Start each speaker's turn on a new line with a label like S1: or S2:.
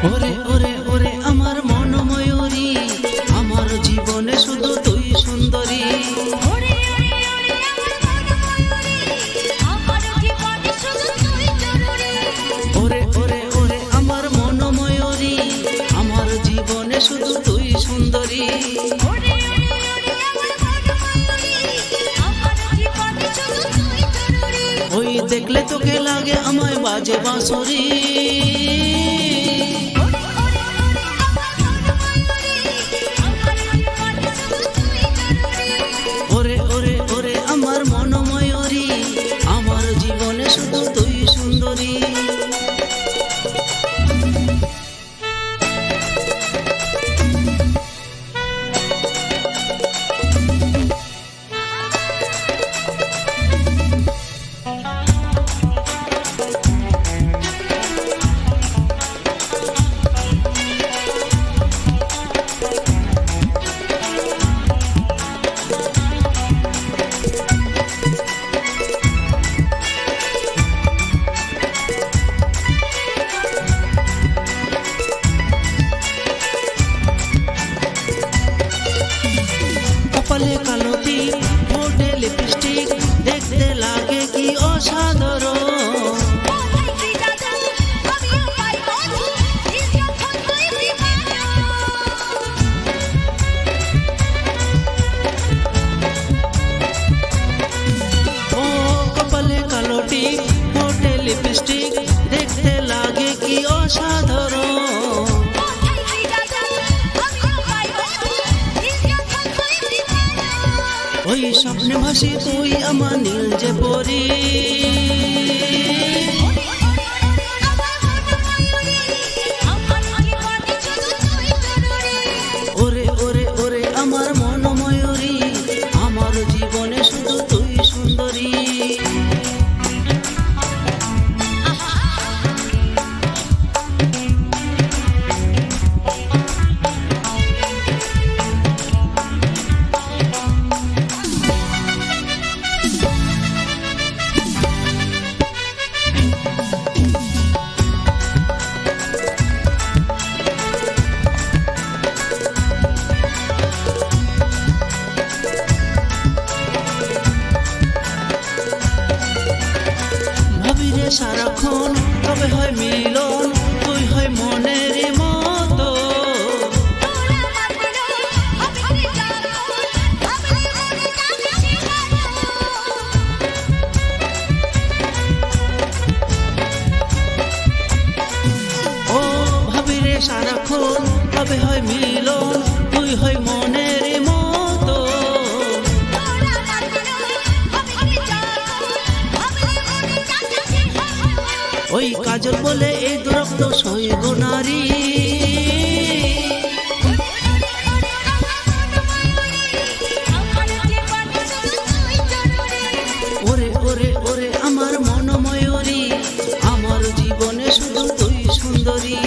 S1: ওরে ওরে ওরে আমার মন ময়ূরী, আমার জীবনে শুধু তুই সুন্দরী।
S2: ওরে ওরে ওরে আমার মন ময়ূরী, আমার জীবনে শুধু তুই জরুরি।
S1: ওরে ওরে ওরে আমার মন ময়ূরী, আমার জীবনে শুধু তুই সুন্দরী।
S2: ওরে ওরে ওরে আমার মন ময়ূরী, আমার জীবনে শুধু তুই জরুরি।
S1: ওই দেখলে তোকে লাগে আমায় বাজে বাঁশরি। ওরে ওরে ওরে আমার মন ময়ূরী, আমার জীবনে শুধু তুই সুন্দরী। কপালে কালো টিপ, ঠোঁটে লিপস্টিক, দেখতে লাগে কি অসাধারণ। ও কপালে কালো টিপ, ঠোঁটে লিপস্টিক, দেখতে লাগে কি অসাধারণ। ওই স্বপ্নে ভাসি তুই আমার নীল যে পরি। ওরে ওরে ওরে আমার মন ময়ূরী, আমার জীবনে শুধু তুই সুন্দরী। ভাবিরে সারাক্ষণ তবে হয় মিলন, তুই হয় মনের মতো। ও ভাবিরে সারাক্ষণ তবে হয় মিলন, তুই হয় মনের মতো। ওই কাজল বলে এই দুরক্ত সইব নারী। ওরে ওরে ওরে আমার মন ময়ূরী, আমার জীবনে শুধু তুই সুন্দরী।